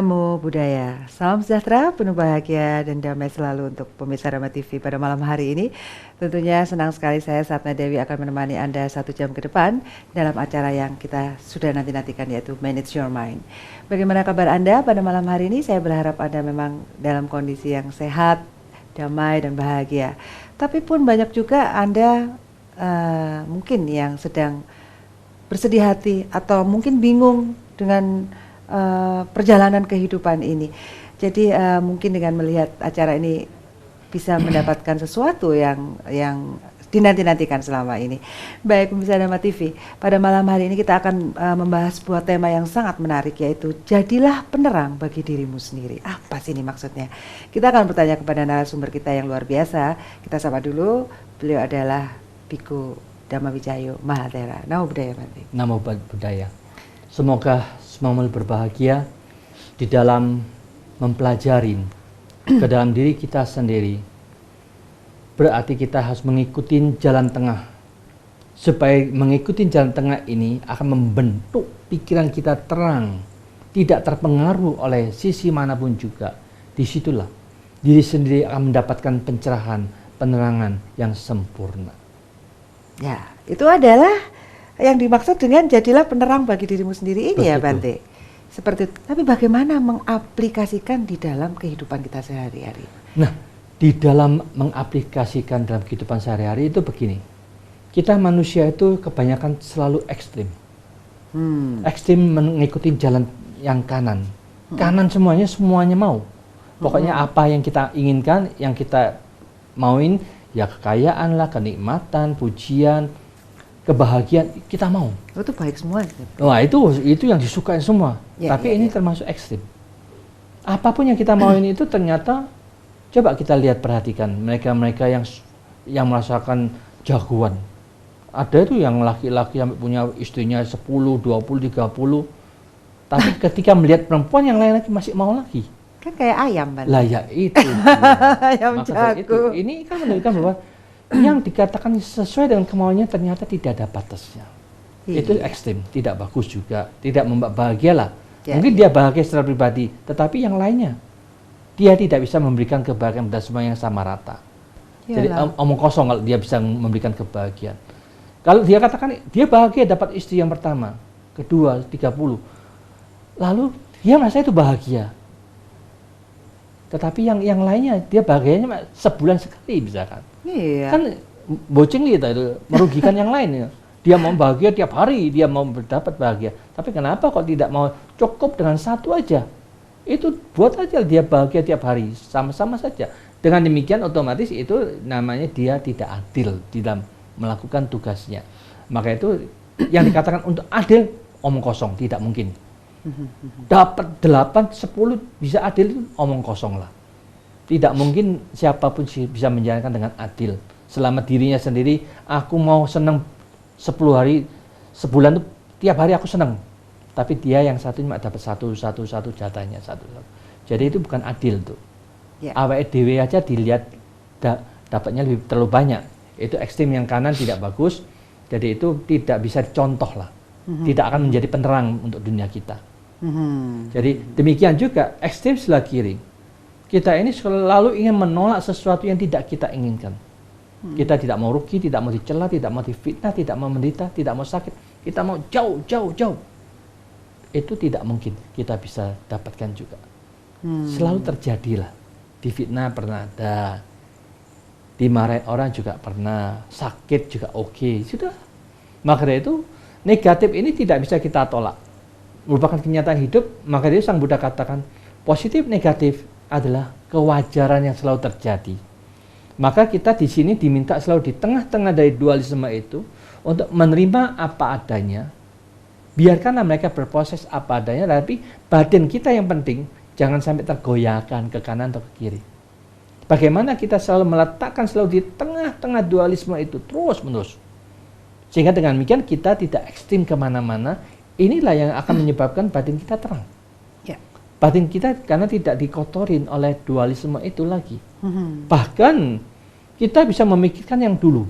Namo Buddhaya. Salam sejahtera, penuh bahagia dan damai selalu untuk pemirsa Rama TV pada malam hari ini. Tentunya senang sekali saya Satna Dewi akan menemani Anda 1 jam ke depan dalam acara yang kita sudah nanti-nantikan, yaitu Manage Your Mind. Bagaimana kabar Anda pada malam hari ini? Saya berharap Anda memang dalam kondisi yang sehat, damai dan bahagia. Tapi pun banyak juga Anda mungkin yang sedang bersedih hati atau mungkin bingung dengan perjalanan kehidupan ini. Jadi mungkin dengan melihat acara ini bisa mendapatkan sesuatu yang dinanti-nantikan selama ini. Baik pemirsa Dharma TV, pada malam hari ini kita akan membahas sebuah tema yang sangat menarik, yaitu jadilah penerang bagi dirimu sendiri. Apa sih ini maksudnya? Kita akan bertanya kepada narasumber kita yang luar biasa. Kita sapa dulu, beliau adalah Biku Dhamma Wijayo Mahathera. Namo Buddhaya Bante. Namo Buddhaya. Semoga semua berbahagia di dalam mempelajari ke dalam diri kita sendiri. Berarti kita harus mengikuti jalan tengah. Supaya mengikuti jalan tengah ini akan membentuk pikiran kita terang, tidak terpengaruh oleh sisi manapun juga. Disitulah diri sendiri akan mendapatkan pencerahan, penerangan yang sempurna. Ya, itu adalah yang dimaksud dengan jadilah penerang bagi dirimu sendiri ini. Betul. Ya Bante. Seperti itu. Tapi bagaimana mengaplikasikan di dalam kehidupan kita sehari-hari? Nah, di dalam mengaplikasikan dalam kehidupan sehari-hari itu begini. Kita manusia itu kebanyakan selalu ekstrim. Ekstrim mengikuti jalan yang kanan. Kanan semuanya mau. Pokoknya apa yang kita inginkan, yang kita mauin, ya kekayaan lah, kenikmatan, pujian, kebahagiaan kita mau. Itu baik semua. Wah, itu yang disukai semua. Ya, tapi ini termasuk ekstrim. Apapun yang kita mauin itu ternyata, coba kita lihat, perhatikan mereka yang merasakan jagoan. Ada itu yang laki-laki yang punya istrinya 10, 20, 30. Tapi ketika melihat perempuan yang lain lagi masih mau lagi. Kan kayak ayam, Bang. Lah ya itu. Ayam jago. Ini kan menunjukkan bahwa yang dikatakan sesuai dengan kemauannya ternyata tidak ada batasnya. Itu ekstrim, tidak bagus juga, tidak membuat bahagia lah. Mungkin dia bahagia secara pribadi, tetapi yang lainnya dia tidak bisa memberikan kebahagiaan pada semua yang sama rata. Jadi omong kosong kalau dia bisa memberikan kebahagiaan. Kalau dia katakan dia bahagia dapat istri yang pertama, kedua, 30, lalu dia merasa itu bahagia. Tetapi yang lainnya dia bahagianya sebulan sekali misalkan. Iya. Kan boceng kita itu merugikan yang lain ya. Dia mau bahagia tiap hari, dia mau mendapat bahagia. Tapi kenapa kok tidak mau cukup dengan satu aja? Itu buat aja dia bahagia tiap hari, sama-sama saja. Dengan demikian otomatis itu namanya dia tidak adil di dalam melakukan tugasnya. Maka itu yang dikatakan untuk adil omong kosong, tidak mungkin. Dapat 8, 10 bisa adil itu omong kosong lah. Tidak mungkin siapapun bisa menjalankan dengan adil. Selama dirinya sendiri, aku mau senang 10 hari, sebulan itu tiap hari aku senang. Tapi dia yang satu cuma dapat satu jatahnya satu. Jadi itu bukan adil tuh. Awake dhewe aja dilihat dapatnya lebih terlalu banyak. Itu ekstrim yang kanan tidak bagus. Jadi itu tidak bisa dicontoh lah. Tidak akan menjadi penerang untuk dunia kita. Jadi demikian juga ekstrim sebelah kiri. Kita ini selalu ingin menolak sesuatu yang tidak kita inginkan. Kita tidak mau rugi, tidak mau dicela, tidak mau difitnah, tidak mau menderita, tidak mau sakit. Kita mau jauh. Itu tidak mungkin kita bisa dapatkan juga. Selalu terjadilah. Difitnah pernah ada. Dimarahin orang juga pernah. Sakit juga oke. Sudah. Maka dari itu negatif ini tidak bisa kita tolak. Merupakan kenyataan hidup. Maka dari itu Sang Buddha katakan positif negatif adalah kewajaran yang selalu terjadi. Maka kita di sini diminta selalu di tengah-tengah dari dualisme itu untuk menerima apa adanya. Biarkanlah mereka berproses apa adanya, tapi badan kita yang penting jangan sampai tergoyahkan ke kanan atau ke kiri. Bagaimana kita selalu meletakkan selalu di tengah-tengah dualisme itu terus-menerus. Sehingga dengan demikian kita tidak ekstrim kemana-mana. Inilah yang akan menyebabkan batin kita terang. Batin kita karena tidak dikotorin oleh dualisme itu lagi. Bahkan kita bisa memikirkan yang dulu.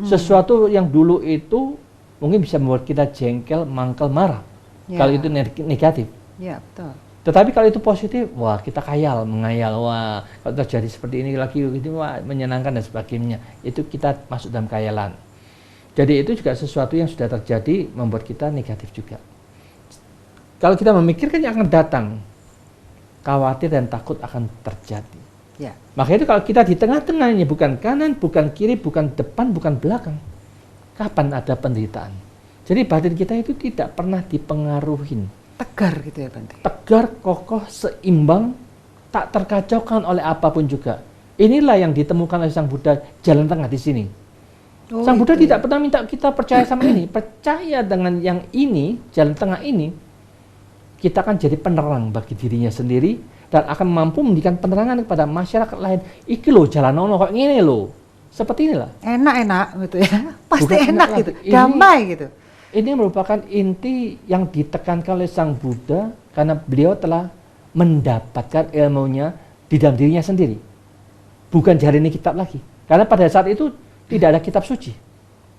Sesuatu yang dulu itu mungkin bisa membuat kita jengkel, mangkel, marah. Kalau itu negatif. Ya, betul. Tetapi kalau itu positif, wah kita mengayal, wah kalau terjadi seperti ini lagi, wah menyenangkan dan sebagainya. Itu kita masuk dalam khayalan. Jadi itu juga sesuatu yang sudah terjadi membuat kita negatif juga. Kalau kita memikirkan yang akan datang, khawatir dan takut akan terjadi. Ya. Makanya itu kalau kita di tengah-tengah ini, bukan kanan, bukan kiri, bukan depan, bukan belakang, kapan ada penderitaan? Jadi batin kita itu tidak pernah dipengaruhi. Tegar gitu ya Bante? Tegar, kokoh, seimbang, tak terkacaukan oleh apapun juga. Inilah yang ditemukan oleh Sang Buddha, jalan tengah di sini. Sang Buddha tidak pernah minta kita percaya sama ini. Percaya dengan yang ini, jalan tengah ini, kita akan jadi penerang bagi dirinya sendiri dan akan mampu memberikan penerangan kepada masyarakat lain. Iki loh jalan ono kok ngene loh. Seperti inilah. Enak-enak gitu ya. Pasti Bukan enak gitu. Damai gitu. Ini merupakan inti yang ditekankan oleh Sang Buddha karena beliau telah mendapatkan ilmunya di dalam dirinya sendiri. Bukan dari ini kitab lagi. Karena pada saat itu tidak ada kitab suci.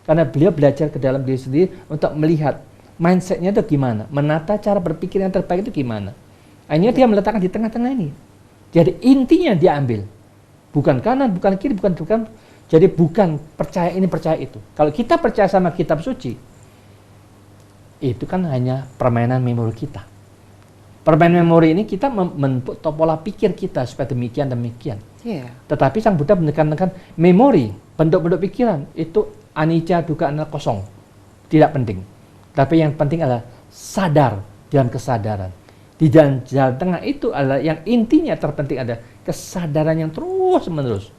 Karena beliau belajar ke dalam diri sendiri untuk melihat mindsetnya itu gimana, menata cara berpikir yang terbaik itu gimana. Akhirnya dia meletakkan di tengah-tengah ini. Jadi intinya dia ambil. Bukan kanan, bukan kiri, bukan. Jadi bukan percaya ini, percaya itu. Kalau kita percaya sama kitab suci, itu kan hanya permainan memori kita. Permainan memori ini kita membentuk pola pikir kita supaya demikian. Yeah. Tetapi Sang Buddha menekankan memori, bentuk-bentuk pikiran, itu anicca, dukkha, anatta, kosong. Tidak penting. Tapi yang penting adalah sadar dalam kesadaran. Di jalan tengah itu adalah yang intinya terpenting ada kesadaran yang terus-menerus.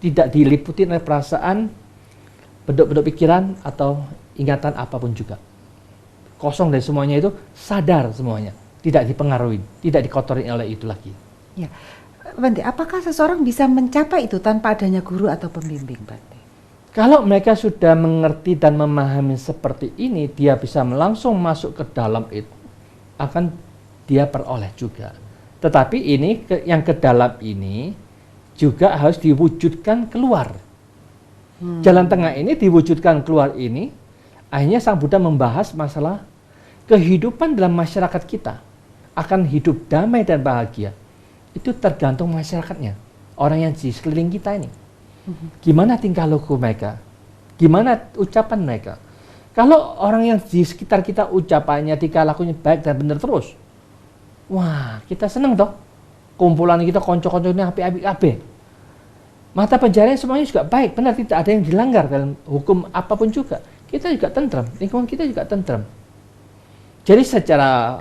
Tidak diliputi oleh perasaan, bentuk-bentuk pikiran, atau ingatan apapun juga. Kosong dari semuanya itu, sadar semuanya. Tidak dipengaruhi, tidak dikotori oleh itu lagi. Ya, Bante, apakah seseorang bisa mencapai itu tanpa adanya guru atau pembimbing, Bante? Kalau mereka sudah mengerti dan memahami seperti ini, dia bisa langsung masuk ke dalam itu, akan dia peroleh juga. Tetapi ini yang ke dalam ini juga harus diwujudkan keluar. Jalan tengah ini diwujudkan keluar ini, akhirnya Sang Buddha membahas masalah kehidupan dalam masyarakat kita. Akan hidup damai dan bahagia. Itu tergantung masyarakatnya. Orang yang di sekeliling kita ini. Gimana tingkah laku mereka? Gimana ucapan mereka? Kalau orang yang di sekitar kita ucapannya, tingkah lakunya baik dan benar terus, wah, kita senang toh. Kumpulan kita konco-konconya api-api. Mata pencaharian semuanya juga baik, benar, tidak ada yang dilanggar dalam hukum apapun juga. Kita juga tentram, lingkungan kita juga tentram. Jadi secara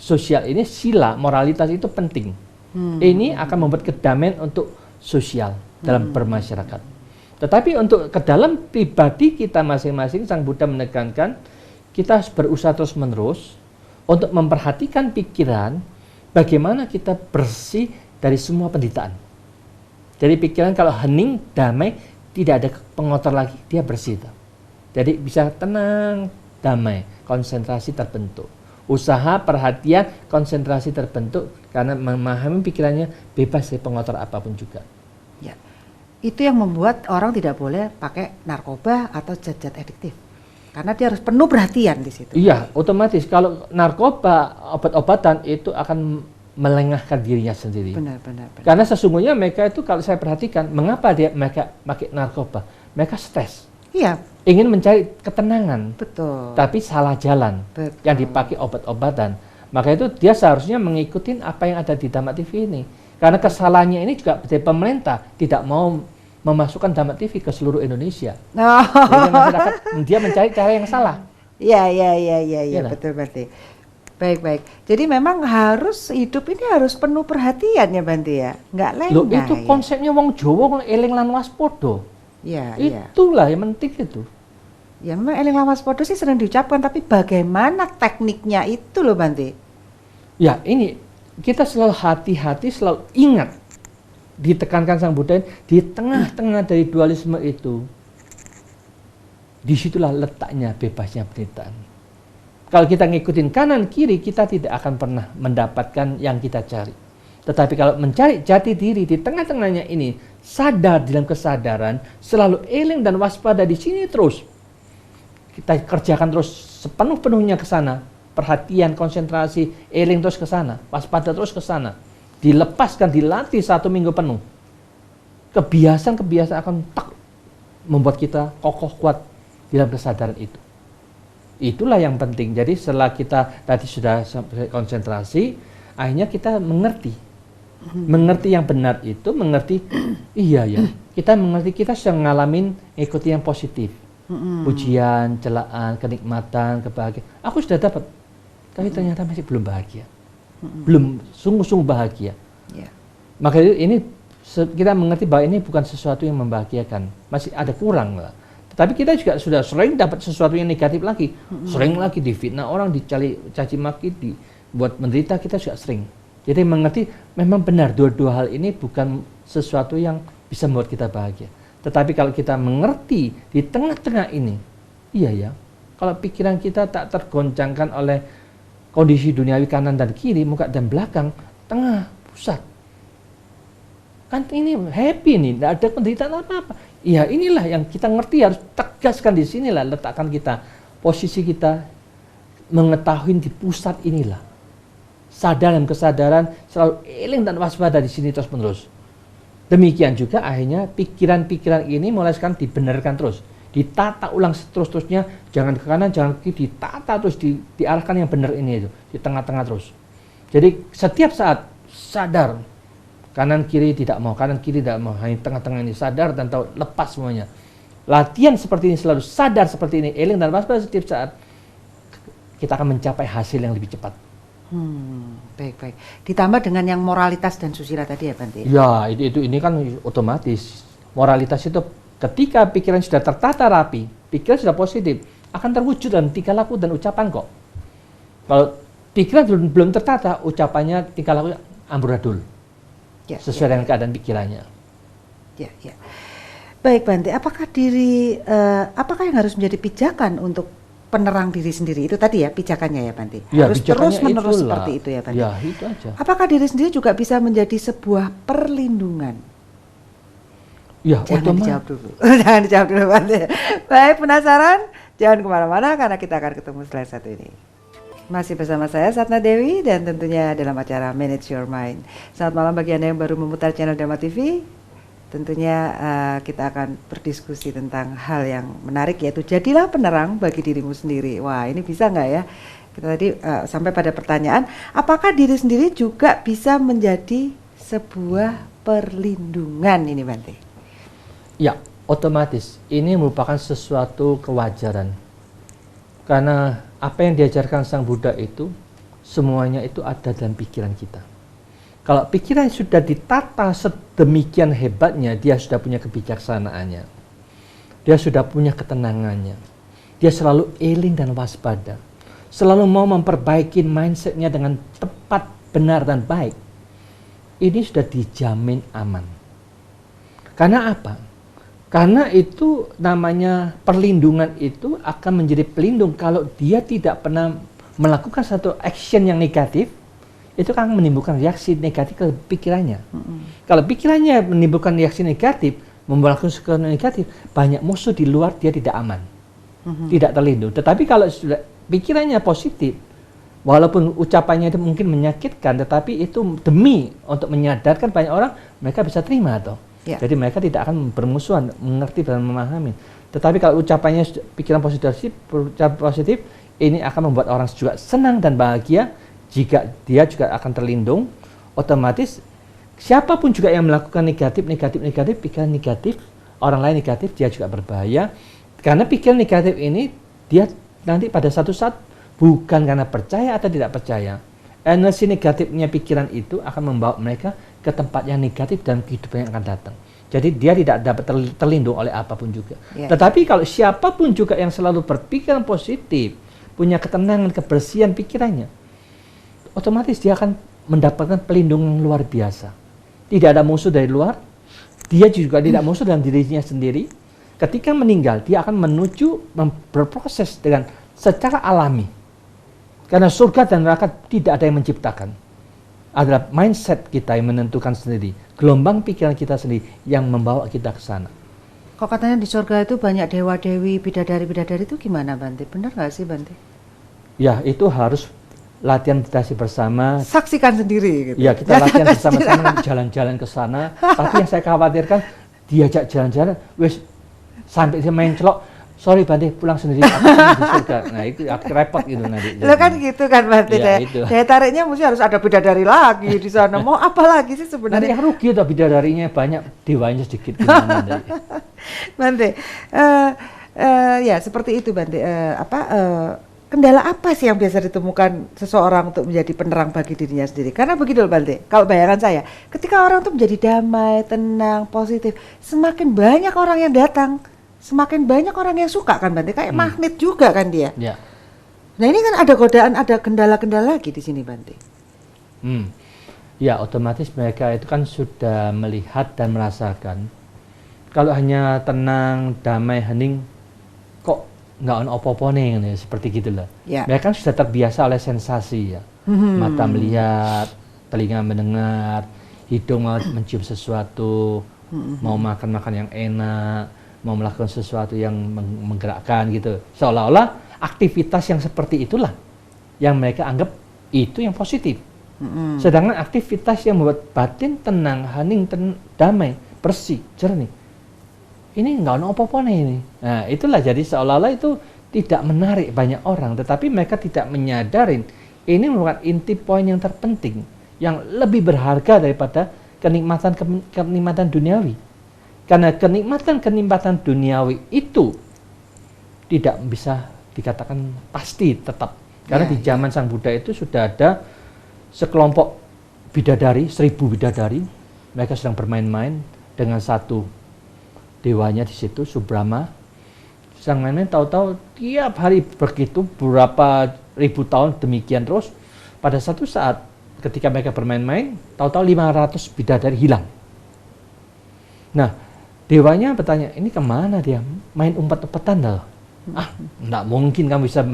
sosial ini sila, moralitas itu penting. Ini akan membuat kedamaian untuk sosial dalam bermasyarakat. Tetapi untuk ke dalam pribadi kita masing-masing, Sang Buddha menekankan kita harus berusaha terus-menerus untuk memperhatikan pikiran, bagaimana kita bersih dari semua penderitaan. Jadi pikiran kalau hening, damai, tidak ada pengotor lagi, dia bersih. Jadi bisa tenang, damai, konsentrasi terbentuk. Usaha, perhatian, konsentrasi terbentuk karena memahami pikirannya bebas dari pengotor apapun juga. Ya, itu yang membuat orang tidak boleh pakai narkoba atau zat-zat adiktif. Karena dia harus penuh perhatian di situ. Iya, otomatis kalau narkoba, obat-obatan itu akan melengahkan dirinya sendiri. Benar. Karena sesungguhnya mereka itu kalau saya perhatikan, mengapa mereka pakai narkoba? Mereka stres. Iya. Ingin mencari ketenangan. Betul. Tapi salah jalan. Betul. Yang dipakai obat-obatan. Maka itu dia seharusnya mengikuti apa yang ada di Dhamma TV ini. Karena kesalahannya ini juga dari pemerintah tidak mau memasukkan Dhamma TV ke seluruh Indonesia. Jadi masyarakat dia mencari cara yang salah. Iya, betul berarti. Baik. Jadi memang harus hidup ini harus penuh perhatian ya Bante ya, nggak lengah. Loh itu konsepnya wong Jawa eling lan waspada. Iya. Itulah yang penting itu. Ya memang eling lan waspada sih sering diucapkan, tapi bagaimana tekniknya itu loh Bante? Ya ini kita selalu hati-hati, selalu ingat. Ditekankan Sang Buddha di tengah-tengah dari dualisme itu, disitulah letaknya bebasnya penderitaan. Kalau kita ngikutin kanan kiri, kita tidak akan pernah mendapatkan yang kita cari. Tetapi kalau mencari jati diri di tengah-tengahnya ini, sadar dalam kesadaran, selalu eling dan waspada di sini terus, kita kerjakan terus sepenuh-penuhnya ke sana, perhatian, konsentrasi, eling terus ke sana, waspada terus ke sana. Dilepaskan, dilatih 1 minggu penuh. Kebiasaan-kebiasaan akan membuat kita kokoh kuat dalam kesadaran itu. Itulah yang penting. Jadi setelah kita tadi sudah konsentrasi, akhirnya kita mengerti yang benar itu, mengerti iya ya, kita mengerti kita sedang ngalamin ikuti yang positif, pujian, celaan, kenikmatan, kebahagiaan. Aku sudah dapat, tapi ternyata masih belum bahagia, belum sungguh-sungguh bahagia. Maka ini kita mengerti bahwa ini bukan sesuatu yang membahagiakan, masih ada kurang lah. Tapi kita juga sudah sering dapat sesuatu yang negatif lagi, sering lagi difitnah orang, dicaci maki, dibuat menderita, kita juga sering. Jadi mengerti memang benar dua hal ini bukan sesuatu yang bisa membuat kita bahagia. Tetapi kalau kita mengerti di tengah-tengah ini, iya ya, kalau pikiran kita tak tergoncangkan oleh kondisi duniawi kanan dan kiri, muka dan belakang, tengah, pusat. Kan ini happy nih, tidak ada penderitaan apa-apa. Iya, inilah yang kita ngerti, harus tegaskan di sinilah, letakkan kita, posisi kita, mengetahui di pusat inilah. Sadar dan kesadaran, selalu eling dan waspada di sini terus-menerus. Demikian juga akhirnya pikiran-pikiran ini mulai sekarang dibenarkan terus. Ditata ulang terus-terusnya, jangan ke kanan, jangan ke kiri, ditata terus, diarahkan yang benar ini itu, di tengah-tengah terus. Jadi setiap saat sadar, kanan kiri tidak mau, kanan kiri tidak mau, hanya tengah-tengah ini sadar dan tahu, lepas semuanya. Latihan seperti ini, selalu sadar seperti ini, eling dan waspada setiap saat, kita akan mencapai hasil yang lebih cepat. Baik. Ditambah dengan yang moralitas dan susila tadi ya Bante? Ya, ini kan otomatis. Moralitas itu ketika pikiran sudah tertata rapi, pikiran sudah positif, akan terwujud dalam tingkah laku dan ucapan kok. Kalau pikiran belum tertata, ucapannya, tingkah laku amburadul. Sesuai dengan keadaan pikirannya. Ya. Baik Bante, apakah yang harus menjadi pijakan untuk penerang diri sendiri? Itu tadi ya pijakannya ya Bante? Ya, harus terus-menerus seperti itu ya Bante? Ya, itu aja. Apakah diri sendiri juga bisa menjadi sebuah perlindungan? Ya, jangan dijawab dulu. Jangan dijawab dulu Bante. Baik, penasaran? Jangan kemana-mana karena kita akan ketemu setelah satu ini. Masih bersama saya Satna Dewi dan tentunya dalam acara Manage Your Mind. Selamat malam bagi Anda yang baru memutar channel Dharma TV. Tentunya kita akan berdiskusi tentang hal yang menarik, yaitu jadilah penerang bagi dirimu sendiri. Wah, ini bisa nggak ya? Kita tadi sampai pada pertanyaan, apakah diri sendiri juga bisa menjadi sebuah perlindungan ini Bante? Ya, otomatis. Ini merupakan sesuatu kewajaran. Karena apa yang diajarkan Sang Buddha itu, semuanya itu ada dalam pikiran kita. Kalau pikiran sudah ditata sedemikian hebatnya, dia sudah punya kebijaksanaannya. Dia sudah punya ketenangannya. Dia selalu eling dan waspada. Selalu mau memperbaiki mindset-nya dengan tepat, benar, dan baik. Ini sudah dijamin aman. Karena apa? Karena itu namanya perlindungan itu akan menjadi pelindung kalau dia tidak pernah melakukan satu action yang negatif, itu akan menimbulkan reaksi negatif ke pikirannya. Kalau pikirannya menimbulkan reaksi negatif, melakukan sesuatu negatif, banyak musuh di luar, dia tidak aman, tidak terlindung. Tetapi kalau sudah pikirannya positif, walaupun ucapannya itu mungkin menyakitkan, tetapi itu demi untuk menyadarkan banyak orang, mereka bisa terima toh. Ya. Jadi mereka tidak akan bermusuhan, mengerti dan memahami. Tetapi kalau ucapannya pikiran positif, ini akan membuat orang juga senang dan bahagia. Jika dia juga akan terlindung, otomatis siapapun juga yang melakukan negatif, pikiran negatif, orang lain negatif, dia juga berbahaya. Karena pikiran negatif ini, dia nanti pada satu saat bukan karena percaya atau tidak percaya. Energi negatifnya pikiran itu akan membawa mereka ke tempat yang negatif dan kehidupan yang akan datang. Jadi dia tidak dapat terlindung oleh apapun juga. Tetapi kalau siapapun juga yang selalu berpikiran positif, punya ketenangan, kebersihan pikirannya, otomatis dia akan mendapatkan pelindungan luar biasa. Tidak ada musuh dari luar, dia juga tidak musuh dalam dirinya sendiri. Ketika meninggal, dia akan menuju berproses dengan secara alami. Karena surga dan neraka tidak ada yang menciptakan. Adalah mindset kita yang menentukan sendiri, gelombang pikiran kita sendiri yang membawa kita ke sana. Kok katanya di surga itu banyak dewa-dewi, bidadari-bidadari itu gimana Bante? Benar nggak sih Bante? Ya, itu harus latihan meditasi bersama. Saksikan sendiri gitu. Ya, kita latihan bersama-sama jalan-jalan ke sana. Tapi yang saya khawatirkan diajak jalan-jalan, wes sampai dia main celok, sorry Bante, pulang sendiri, aku di surga. Nah, itu repot gitu nanti. Lo kan gitu kan Bante, ya, daya tariknya mesti harus ada bidadari lagi di sana. Mau apa lagi sih sebenarnya? Nanti yang rugi tuh bidadarinya banyak, dewanya sedikit. Gimana Bante, ya seperti itu Bante. Kendala apa sih yang biasa ditemukan seseorang untuk menjadi penerang bagi dirinya sendiri? Karena begitu loh Bante, kalau bayangan saya, ketika orang itu menjadi damai, tenang, positif, semakin banyak orang yang datang, semakin banyak orang yang suka kan Bante, kayak magnet juga kan dia. Ya. Nah ini kan ada godaan, ada kendala-kendala lagi di sini Bante. Ya otomatis mereka itu kan sudah melihat dan merasakan. Kalau hanya tenang, damai, hening, kok nggak ono opo-opo nih, seperti gitulah. Ya. Mereka kan sudah terbiasa oleh sensasi ya. Mata melihat, telinga mendengar, hidung mencium sesuatu, mau makan yang enak, mau melakukan sesuatu yang menggerakkan gitu. Seolah-olah aktivitas yang seperti itulah yang mereka anggap itu yang positif. Sedangkan aktivitas yang membuat batin tenang, hening, damai, bersih, jernih, ini nggak ada apa-apa nih ini. Nah, itulah jadi seolah-olah itu tidak menarik banyak orang, tetapi mereka tidak menyadarin ini merupakan inti poin yang terpenting, yang lebih berharga daripada kenikmatan duniawi. Karena kenikmatan duniawi itu tidak bisa dikatakan pasti tetap. Karena di zaman Sang Buddha itu sudah ada sekelompok bidadari, 1000 bidadari, mereka sedang bermain-main dengan satu dewanya di situ, Subrama. Sedang main-main, tahu-tahu tiap hari begitu, berapa ribu tahun demikian terus. Pada satu saat ketika mereka bermain-main, tahu-tahu 500 bidadari hilang. Nah, dewanya bertanya, ini kemana dia? Main umpet-umpetan dah. Enggak mungkin kamu bisa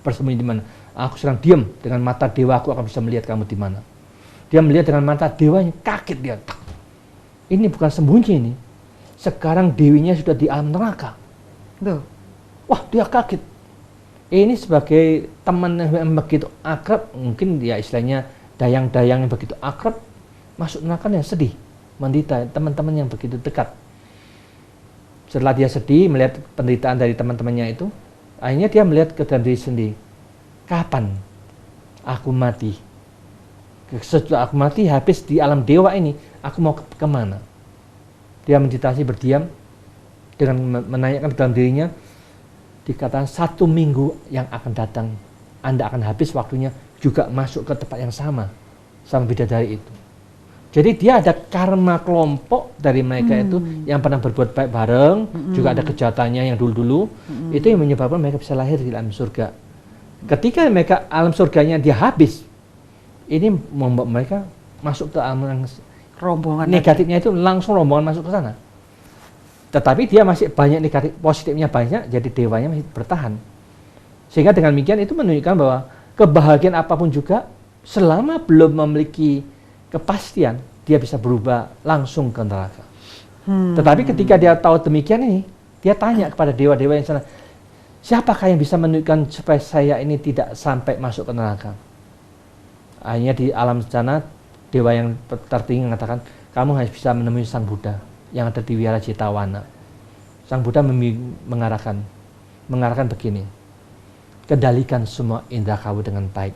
bersembunyi di mana. Aku sedang diam, dengan mata dewa aku akan bisa melihat kamu di mana. Dia melihat dengan mata dewanya, kaget dia. Ini bukan sembunyi ini. Sekarang dewinya sudah di alam neraka. Tuh. Wah, dia kaget. Ini sebagai teman yang begitu akrab, mungkin ya istilahnya dayang-dayang yang begitu akrab, masuk neraka yang sedih, menderita, teman-teman yang begitu dekat. Setelah dia sedih melihat penderitaan dari teman-temannya itu, akhirnya dia melihat ke diri sendiri. Kapan aku mati? Setelah aku mati, habis di alam dewa ini, aku mau kemana? Dia meditasi berdiam dengan menanyakan ke dalam dirinya, dikatakan 1 minggu yang akan datang, Anda akan habis waktunya juga masuk ke tempat yang sama bidadari itu. Jadi dia ada karma kelompok dari mereka itu yang pernah berbuat baik bareng, juga ada kejahatannya yang dulu-dulu, itu yang menyebabkan mereka bisa lahir di alam surga. Ketika mereka alam surganya dia habis, ini membuat mereka masuk ke alam yang rombongan negatifnya itu langsung rombongan masuk ke sana. Tetapi dia masih banyak negatif, positifnya banyak, jadi dewanya masih bertahan. Sehingga dengan demikian itu menunjukkan bahwa kebahagiaan apapun juga selama belum memiliki kepastian, dia bisa berubah langsung ke neraka. Tetapi ketika dia tahu demikian ini, dia tanya kepada dewa-dewa yang sana, siapakah yang bisa menunjukkan supaya saya ini tidak sampai masuk ke neraka? Akhirnya di alam sana, dewa yang tertinggi mengatakan, kamu hanya bisa menemui Sang Buddha yang ada di Wihara Jetavana. Sang Buddha mengarahkan begini, kendalikan semua indera kamu dengan baik.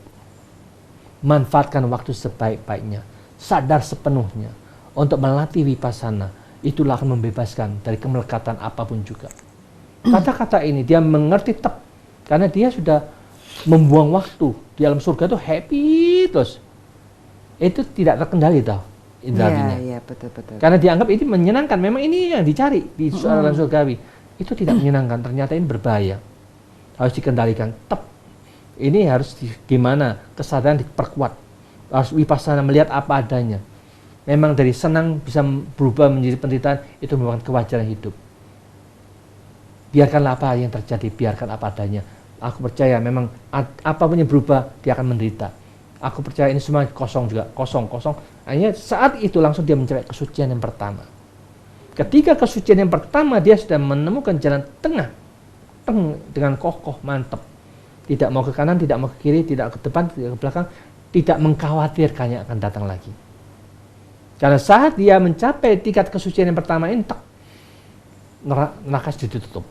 Manfaatkan waktu sebaik-baiknya. Sadar sepenuhnya untuk melatih vipassana. Itulah akan membebaskan dari kemelekatan apapun juga. Kata-kata ini dia mengerti tepat karena dia sudah membuang waktu di alam surga itu happy terus. Itu tidak terkendali tau indrawinya. Iya, betul. Karena dianggap ini menyenangkan. Memang ini yang dicari di alam surgawi. Itu tidak menyenangkan. Ternyata ini berbahaya. Harus dikendalikan. Ini harus gimana? Kesadaran diperkuat. Harus vipassana melihat apa adanya. Memang dari senang bisa berubah menjadi penderitaan, itu merupakan kewajaran hidup. Biarkanlah apa yang terjadi, biarkan apa adanya. Aku percaya memang apapun yang berubah, dia akan menderita. Aku percaya ini semua kosong juga, kosong. Akhirnya saat itu langsung dia mencari kesucian yang pertama. Ketika kesucian yang pertama dia sudah menemukan jalan tengah, dengan kokoh, mantap. tidak mau ke kanan, tidak mau ke kiri, tidak ke depan, tidak ke belakang, tidak mengkhawatirkan yang akan datang lagi. Karena saat dia mencapai tingkat kesucian yang pertama ini, neraka sudah ditutup.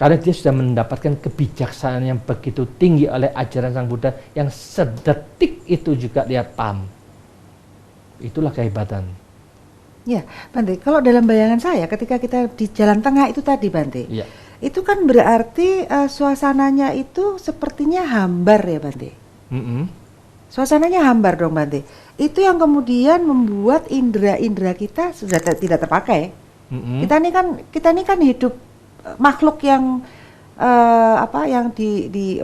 Karena dia sudah mendapatkan kebijaksanaan yang begitu tinggi oleh ajaran Sang Buddha yang sedetik itu juga dia paham. Itulah kehebatan. Ya, Bante, kalau dalam bayangan saya ketika kita di jalan tengah itu tadi, Bante, ya. Itu kan berarti suasananya itu sepertinya hambar ya, Bante. Suasananya hambar dong, Bante. Itu yang kemudian membuat indera-indera kita sudah tidak terpakai. Kita ini kan hidup makhluk yang yang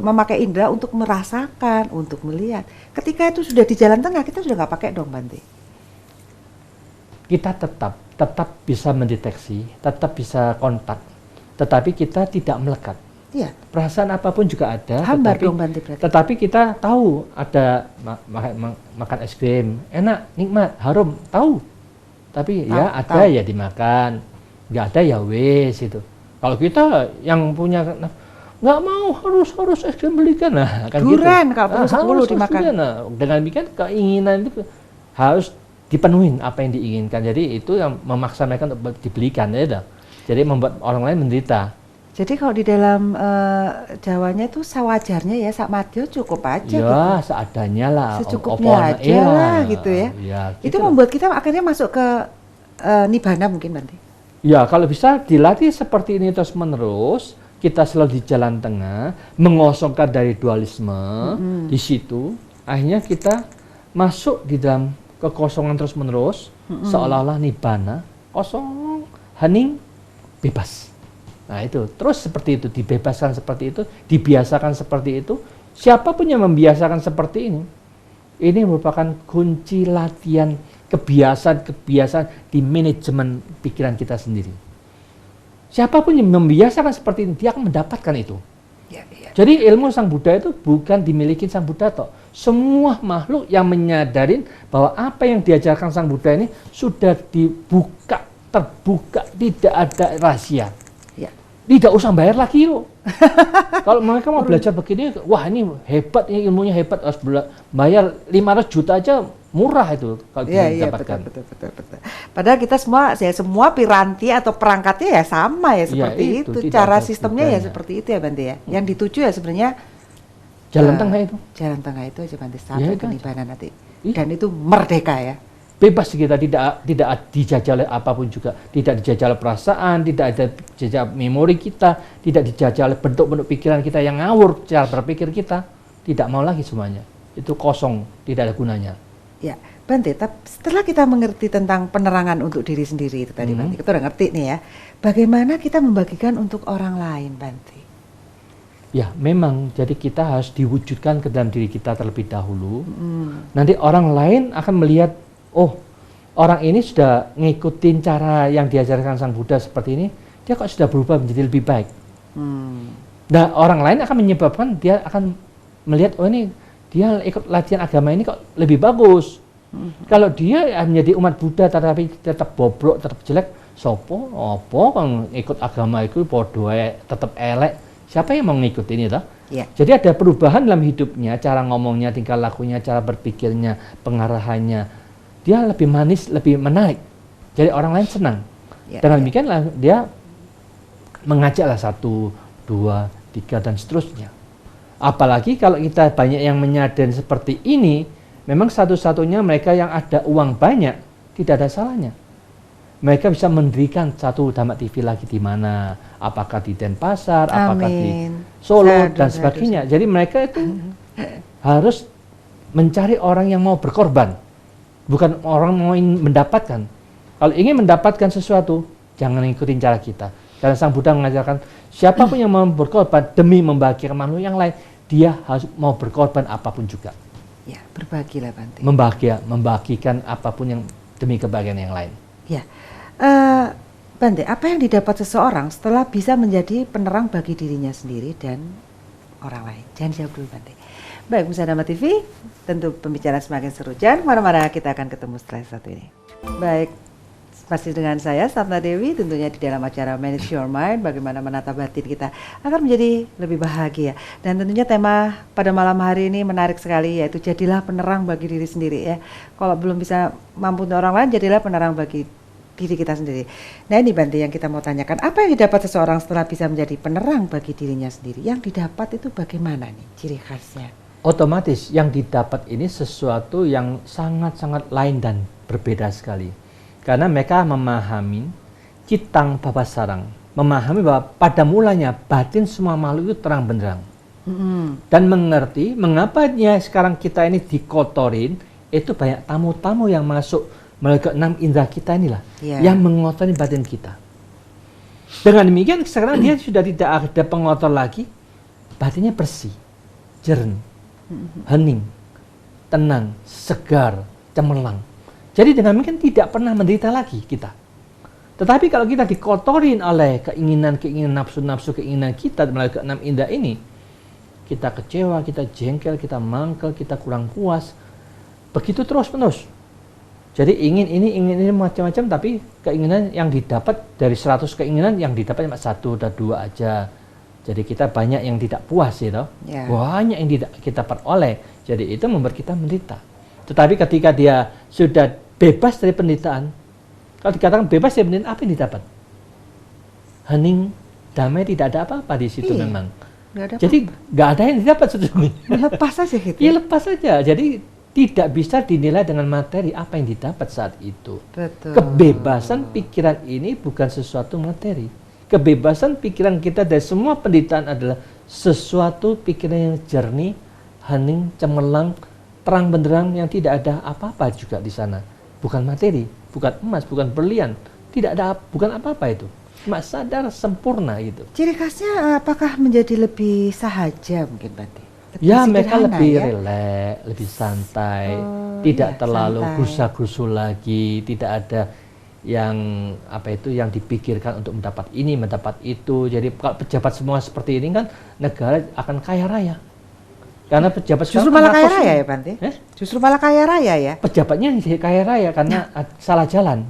memakai indera untuk merasakan, untuk melihat. Ketika itu sudah di jalan tengah, kita sudah nggak pakai dong, Bante. Kita tetap bisa mendeteksi, tetap bisa kontak, tetapi kita tidak melekat. Iya. Perasaan apapun juga ada. Hambar dong, Bante, berarti. Tetapi kita tahu ada makan es krim, enak, nikmat, harum, tahu. Tapi ya ada ya dimakan, nggak ada ya wes itu. Kalau kita yang punya nggak mau harus es krim belikan, nah kan duren gitu. kalau 10 dimakan. Dengan demikian keinginan itu harus dipenuhin apa yang diinginkan. Jadi itu yang memaksa mereka untuk dibelikan ya. Jadi membuat orang lain menderita. Jadi kalau di dalam Jawanya itu sawajarnya ya, sak madyo cukup aja. Ya gitu. Seadanya lah. Secukupnya aja lah gitu ya. Gitu itu membuat kita akhirnya masuk ke nibbana mungkin nanti. Ya, kalau bisa dilatih seperti ini terus menerus, kita selalu di jalan tengah, mengosongkan dari dualisme, di situ, akhirnya kita masuk di dalam kekosongan terus menerus, seolah-olah nibbana, kosong, hening, bebas. Nah itu, terus seperti itu, dibebaskan seperti itu, dibiasakan seperti itu, siapapun yang membiasakan seperti ini merupakan kunci latihan kebiasaan di manajemen pikiran kita sendiri. Siapapun yang membiasakan seperti ini, dia akan mendapatkan itu. Ya. Jadi ilmu Sang Buddha itu bukan dimiliki Sang Buddha toh. Semua makhluk yang menyadarin bahwa apa yang diajarkan Sang Buddha ini sudah dibuka, terbuka, tidak ada rahasia. Ya. Tidak usah bayar lagi loh. Kalau mereka mau belajar begini, wah ini hebat, ini ilmunya hebat, harus bayar 500 juta aja. Murah itu kalau didapatkan. Betul. Padahal kita semua piranti atau perangkatnya ya sama ya seperti itu. Cara sistemnya ya seperti itu ya, Bante ya. Yang dituju ya sebenarnya jalan tengah itu. Jalan tengah itu aja, Bante, sampai ke nibbana nanti. Dan itu merdeka ya. Bebas kita, tidak dijajah oleh apapun juga, tidak dijajah oleh perasaan, tidak ada jajah memori kita, tidak dijajah oleh bentuk-bentuk pikiran kita yang ngawur cara berpikir kita, tidak mau lagi semuanya. Itu kosong, tidak ada gunanya. Ya, Bante, setelah kita mengerti tentang penerangan untuk diri sendiri itu tadi, Bante, kita udah ngerti nih ya. Bagaimana kita membagikan untuk orang lain, Bante? Ya, memang. Jadi kita harus diwujudkan ke dalam diri kita terlebih dahulu. Nanti orang lain akan melihat, oh, orang ini sudah ngikutin cara yang diajarkan Sang Buddha seperti ini, dia kok sudah berubah menjadi lebih baik. Nah, orang lain akan menyebabkan dia akan melihat, oh ini dia ikut latihan agama ini kok lebih bagus. Kalau dia menjadi umat Buddha tetapi tetap bobrok, tetap jelek, sopo, opo kan ikut agama itu podo tetap elek. Siapa yang mau ngikutin itu? Yeah. Jadi ada perubahan dalam hidupnya, cara ngomongnya, tingkah lakunya, cara berpikirnya, pengarahannya. Dia lebih manis, lebih menarik. Jadi orang lain senang. Dengan demikianlah dia mengajaklah 1, 2, 3 dan seterusnya. Apalagi kalau kita banyak yang menyadari seperti ini, memang satu-satunya mereka yang ada uang banyak, tidak ada salahnya. Mereka bisa mendirikan satu Dhamma TV lagi di mana, apakah di Denpasar, apakah di Solo, dan sebagainya. Jadi mereka itu harus mencari orang yang mau berkorban, bukan orang mau mendapatkan. Kalau ingin mendapatkan sesuatu, jangan ikutin cara kita. Karena Sang Buddha mengajarkan, siapapun yang mau berkorban demi membahagiakan makhluk yang lain, dia harus mau berkorban apapun juga. Ya, berbagilah, Bante. Membagikan apapun yang demi kebahagiaan yang lain. Ya, Bante, apa yang didapat seseorang setelah bisa menjadi penerang bagi dirinya sendiri dan orang lain? Jangan jawab dulu, Bante. Baik, Pemirsa Dhamma TV, tentu pembicaraan semakin seru. Jangan kemana-mana, kita akan ketemu setelah satu ini. Baik, Masih dengan saya, Satna Dewi, tentunya di dalam acara Manage Your Mind, bagaimana menata batin kita agar menjadi lebih bahagia. Dan tentunya tema pada malam hari ini menarik sekali, yaitu jadilah penerang bagi diri sendiri ya. Kalau belum bisa mampu untuk orang lain, jadilah penerang bagi diri kita sendiri. Nah ini Bante yang kita mau tanyakan, apa yang didapat seseorang setelah bisa menjadi penerang bagi dirinya sendiri? Yang didapat itu bagaimana nih ciri khasnya? Otomatis yang didapat ini sesuatu yang sangat-sangat lain dan berbeda sekali. Karena mereka memahami citang babasarang, memahami bahwa pada mulanya batin semua makhluk itu terang benderang. Dan mengerti mengapa sekarang kita ini dikotorin, itu banyak tamu-tamu yang masuk melalui keenam indera kita inilah, yang mengotori batin kita. Dengan demikian sekarang dia sudah tidak ada pengotor lagi, batinnya bersih, jernih, hening, tenang, segar, cemerlang. Jadi dengan demikian tidak pernah menderita lagi kita. Tetapi kalau kita dikotorin oleh keinginan-keinginan nafsu-nafsu keinginan kita melalui keenam indera ini, kita kecewa, kita jengkel, kita mangkel, kita kurang puas. Begitu terus-menerus. Jadi ingin ini macam-macam, tapi keinginan yang didapat dari 100 keinginan yang didapat cuma 1 atau 2 aja. Jadi kita banyak yang tidak puas gitu. Banyak yang tidak kita peroleh. Jadi itu membuat kita menderita. Tetapi ketika dia sudah bebas dari penderitaan, kalau dikatakan bebas dari penderitaan, apa yang didapat? Hening, damai, tidak ada apa-apa di situ memang. Jadi nggak ada yang didapat sesungguhnya. Lepas saja gitu. Iya lepas saja. Jadi tidak bisa dinilai dengan materi apa yang didapat saat itu. Betul. Kebebasan pikiran ini bukan sesuatu materi. Kebebasan pikiran kita dari semua penderitaan adalah sesuatu pikiran yang jernih, hening, cemerlang, terang benderang yang tidak ada apa-apa juga di sana. Bukan materi, bukan emas, bukan berlian, tidak ada, bukan apa-apa itu. Cuma sadar sempurna gitu. Ciri khasnya apakah menjadi lebih sahaja mungkin Bante? Ya mereka lebih rileks, lebih santai, tidak terlalu gusa-gusu lagi, tidak ada yang yang dipikirkan untuk mendapat ini, mendapat itu. Jadi kalau pejabat semua seperti ini kan negara akan kaya raya. Karena pejabat justru malah kaya raya ya Bante? Justru malah kaya raya ya? Pejabatnya kaya raya karena salah jalan.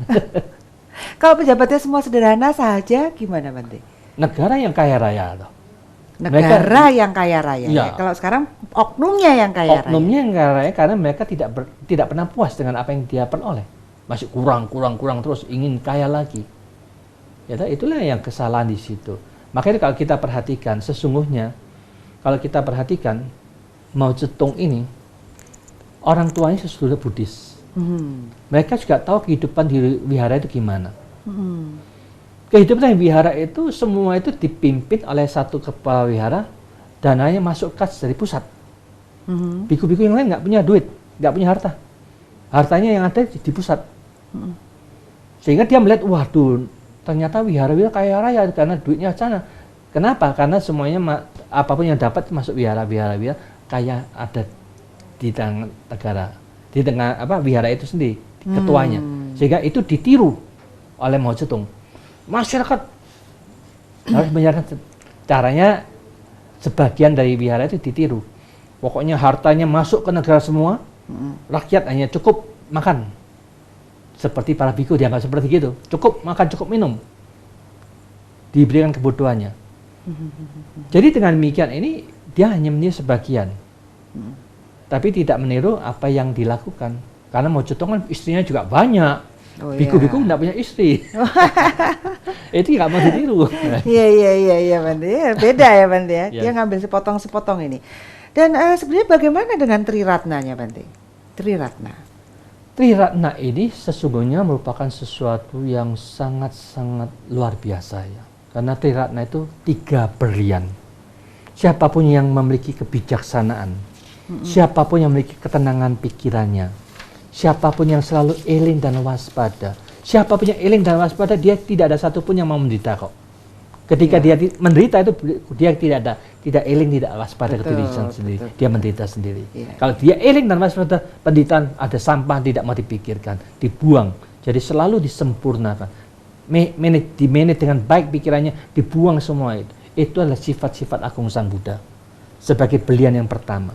Kalau pejabatnya semua sederhana saja gimana Bante? Negara yang kaya raya loh. Negara yang kaya raya ya. Kalau sekarang oknumnya yang kaya raya. Oknumnya yang kaya raya karena mereka tidak pernah puas dengan apa yang dia peroleh. Masih kurang terus ingin kaya lagi. Ya, itulah yang kesalahan di situ. Makanya kalau kita perhatikan sesungguhnya kalau kita perhatikan Mao Zedong ini orang tuanya sudah Buddhis. Mereka juga tahu kehidupan di wihara itu gimana. Kehidupan di wihara itu semua itu dipimpin oleh satu kepala wihara, dananya masuk kas dari pusat. Biku-biku yang lain nggak punya duit, nggak punya harta. Hartanya yang ada di pusat. Sehingga dia melihat, waduh, ternyata wihara kaya raya karena duitnya sana. Kenapa? Karena semuanya apapun yang dapat masuk wihara kayak ada di tengah negara, di tengah wihara itu sendiri, ketuanya. Sehingga itu ditiru oleh Mao Zedong. Masyarakat harus menjalankan caranya, sebagian dari wihara itu ditiru. Pokoknya hartanya masuk ke negara semua, rakyat hanya cukup makan. Seperti para biku dianggap seperti gitu, cukup makan, cukup minum, diberikan kebutuhannya. Jadi dengan demikian ini dia hanya meniru sebagian, tapi tidak meniru apa yang dilakukan. Karena Mao Zedong kan istrinya juga banyak, biku-biku nggak punya istri, itu nggak mau ditiru. Iya Bante, beda ya Bante ya. Dia ngambil sepotong-sepotong ini. Dan sebenarnya bagaimana dengan Triratnanya Bante? Triratna ini sesungguhnya merupakan sesuatu yang sangat-sangat luar biasa ya. Karena Triratna itu 3 berlian. Siapapun yang memiliki kebijaksanaan, siapapun yang memiliki ketenangan pikirannya, siapapun yang selalu eling dan waspada, siapapun yang eling dan waspada, dia tidak ada satupun yang mau menderita kok. Ketika dia menderita itu dia tidak eling, tidak waspada ke diri sendiri, dia menderita sendiri. Kalau dia eling dan waspada, penderitaan ada sampah tidak mau dipikirkan, dibuang. Jadi selalu disempurnakan, dimanage dengan baik pikirannya, dibuang semua itu. Itu adalah sifat-sifat Agung Sang Buddha sebagai berlian yang pertama.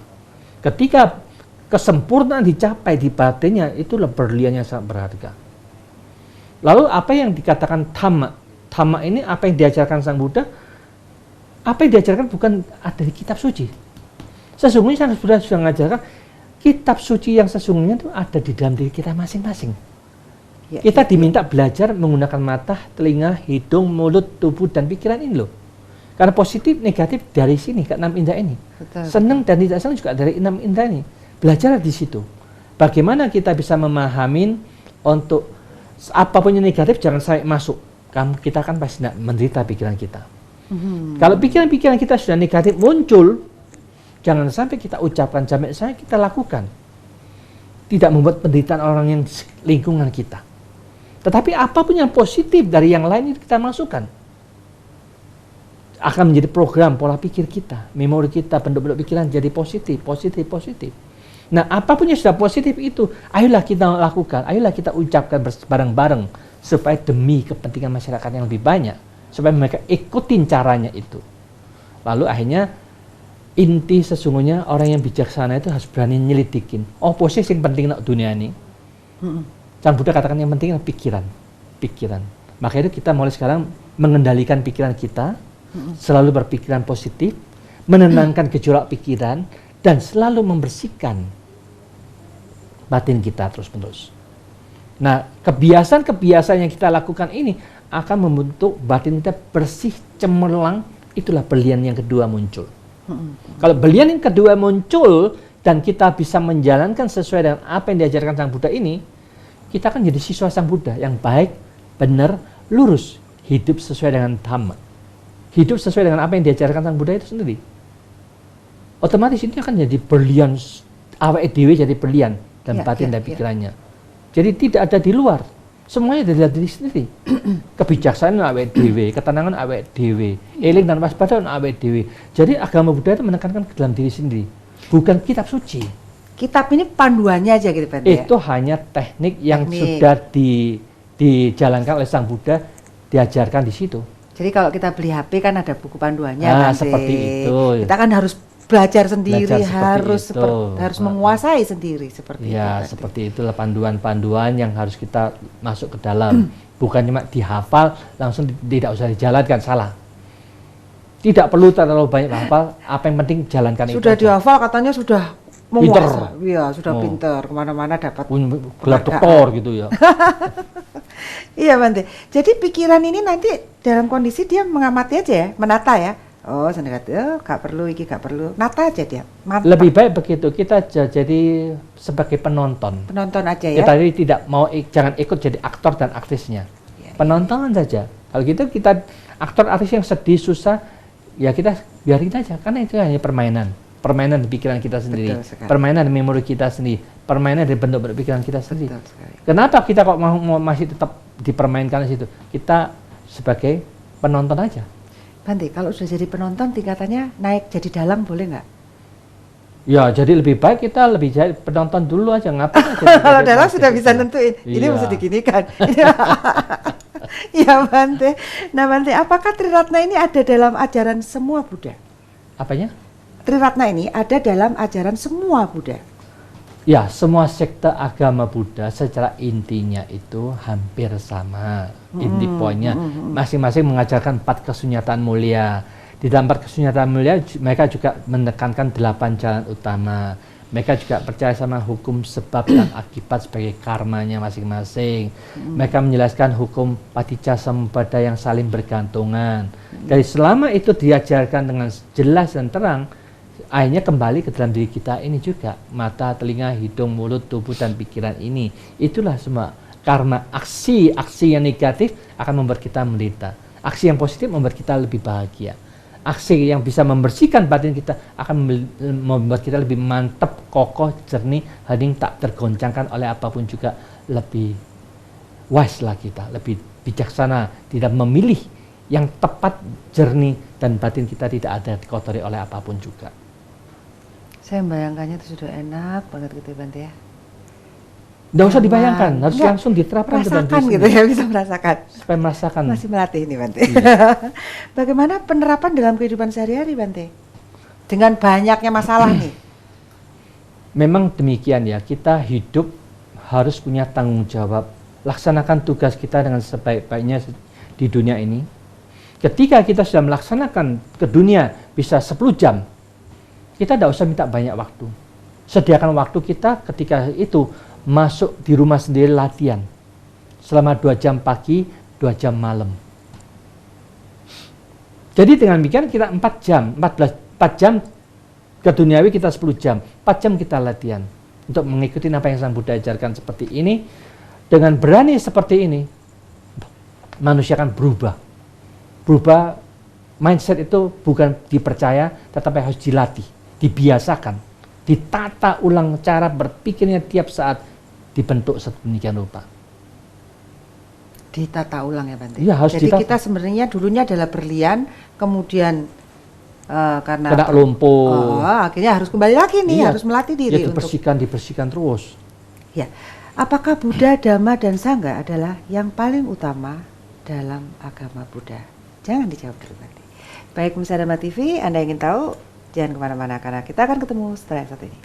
Ketika kesempurnaan dicapai di batinnya, itulah berlian yang sangat berharga. Lalu apa yang dikatakan Dhamma? Dhamma ini apa yang diajarkan Sang Buddha? Apa yang diajarkan bukan ada di kitab suci. Sesungguhnya Sang Buddha sudah mengajarkan kitab suci yang sesungguhnya itu ada di dalam diri kita masing-masing. Kita diminta belajar menggunakan mata, telinga, hidung, mulut, tubuh, dan pikiran ini loh. Karena positif, negatif dari sini, ke 6 indera ini. Betul. Senang dan tidak senang juga dari 6 indera ini. Belajar di situ. Bagaimana kita bisa memahami untuk apapun yang negatif jangan sampai masuk. Kita kan pasti tidak menderita pikiran kita. Kalau pikiran-pikiran kita sudah negatif muncul, jangan sampai kita ucapkan, sampai kita lakukan. Tidak membuat penderitaan orang yang lingkungan kita. Tetapi apapun yang positif dari yang lain itu kita masukkan. Akan menjadi program pola pikir kita, memori kita, bentuk-bentuk pikiran jadi positif. Nah, apapun yang sudah positif itu, ayolah kita lakukan, ayolah kita ucapkan bareng-bareng supaya demi kepentingan masyarakat yang lebih banyak, supaya mereka ikutin caranya itu. Lalu akhirnya inti sesungguhnya orang yang bijaksana itu harus berani nyelidikin. Oh, posisi yang penting untuk dunia ini. Sang Buddha katakan yang penting adalah pikiran. Makanya itu kita mulai sekarang mengendalikan pikiran kita, selalu berpikiran positif, menenangkan gejolak pikiran, dan selalu membersihkan batin kita terus-menerus. Nah, kebiasaan-kebiasaan yang kita lakukan ini akan membentuk batin kita bersih, cemerlang. Itulah berlian yang kedua muncul. Kalau berlian yang kedua muncul dan kita bisa menjalankan sesuai dengan apa yang diajarkan Sang Buddha ini, kita akan jadi siswa Sang Buddha yang baik, benar, lurus, hidup sesuai dengan Dhamma. Hidup sesuai dengan apa yang diajarkan Sang Buddha itu sendiri. Otomatis ini akan jadi berlian, awake dhewe jadi berlian dan batin dan pikirannya. Jadi tidak ada di luar. Semuanya dari diri sendiri. Kebijaksanaan awake dhewe, ketenangan awake dhewe, eling dan waspada awake dhewe. Jadi agama Buddha itu menekankan ke dalam diri sendiri, bukan kitab suci. Kitab ini panduannya aja gitu, Pak. Itu hanya teknik yang sudah dijalankan oleh Sang Buddha, diajarkan di situ. Jadi kalau kita beli HP kan ada buku panduannya, kan? Seperti itu. Kita kan harus belajar sendiri, harus menguasai sendiri seperti itu. Ya, seperti itulah panduan-panduan yang harus kita masuk ke dalam. Bukan cuma dihafal langsung tidak usah dijalankan, salah. Tidak perlu terlalu banyak hafal, apa yang penting jalankan itu. Sudah dihafal katanya sudah menguasai. Iya, sudah pinter, kemana-mana dapat gelar doktor gitu ya. Iya, Bante. Jadi pikiran ini nanti dalam kondisi dia mengamati aja ya, menata ya. Oh, gak perlu, iki gak perlu. Nata aja dia. Mantap. Lebih baik begitu, kita jadi sebagai penonton. Penonton aja ya. Kita tidak mau, jangan ikut jadi aktor dan aktrisnya. Ya, penonton saja. Kalau gitu kita aktor artis yang sedih, susah, ya kita biarin aja. Karena itu hanya permainan. Permainan di pikiran kita sendiri. Permainan di memori kita sendiri. Permainan di bentuk pikiran kita sendiri. Kenapa kita kok mau masih tetap dipermainkan di situ? Kita sebagai penonton aja. Bante, kalau sudah jadi penonton tingkatannya naik jadi dalang boleh nggak? Ya, jadi lebih baik kita lebih jadi penonton dulu aja, ngapain? Kalau dalang sudah bisa nentuin, ini mesti diginikan. Iya, Bante. Nah, Bante, apakah Triratna ini ada dalam ajaran semua Buddha? Apanya? Triratna ini ada dalam ajaran semua Buddha? Ya, semua sekte agama Buddha secara intinya itu hampir sama. Inti poinnya masing-masing mengajarkan 4 kesunyataan mulia. Di dalam 4 kesunyataan mulia mereka juga menekankan 8 jalan utama. Mereka juga percaya sama hukum sebab dan akibat sebagai karmanya masing-masing. Mereka menjelaskan hukum paticca samuppada yang saling bergantungan. Jadi selama itu diajarkan dengan jelas dan terang, akhirnya kembali ke dalam diri kita ini juga. Mata, telinga, hidung, mulut, tubuh, dan pikiran ini. Itulah semua. Karena aksi-aksi yang negatif akan membuat kita menderita. Aksi yang positif membuat kita lebih bahagia. Aksi yang bisa membersihkan batin kita akan membuat kita lebih mantap, kokoh, jernih, hening, tak tergoncangkan oleh apapun juga. Lebih wise lah kita, lebih bijaksana. Tidak memilih yang tepat, jernih, dan batin kita tidak ada dikotori oleh apapun juga. Saya membayangkannya itu sudah enak banget gitu, Bante ya. Nggak usah dibayangkan, harus langsung diterapkan. Merasakan gitu ya, bisa merasakan. Supaya merasakan. Masih melatih ini, Bante. Iya. Bagaimana penerapan dalam kehidupan sehari-hari, Bante? Dengan banyaknya masalah nih. Memang demikian ya, kita hidup harus punya tanggung jawab laksanakan tugas kita dengan sebaik-baiknya di dunia ini. Ketika kita sudah melaksanakan ke dunia bisa 10 jam, kita tidak usah minta banyak waktu. Sediakan waktu kita ketika itu masuk di rumah sendiri latihan. Selama 2 jam pagi, 2 jam malam. Jadi dengan demikian kita 4 jam ke duniawi kita 10 jam, 4 jam kita latihan untuk mengikuti apa yang Sang Buddha ajarkan seperti ini. Dengan berani seperti ini, manusia akan berubah. Berubah, mindset itu bukan dipercaya, tetapi harus dilatih, dibiasakan, ditata ulang cara berpikirnya tiap saat, dibentuk sedemikian rupa. Ditata ulang ya Bante? Iya, harus jadi ditata. kita sebenarnya dulunya adalah berlian, kemudian karena kena lumpur. Akhirnya harus kembali lagi nih, harus melatih diri. Ya dibersihkan terus. Ya, apakah Buddha, Dhamma, dan Sangha adalah yang paling utama dalam agama Buddha? Jangan dijawab dulu Bante. Baik pemirsa Dhamma TV, Anda ingin tahu? Jangan kemana-mana karena kita akan ketemu setelah yang satu ini.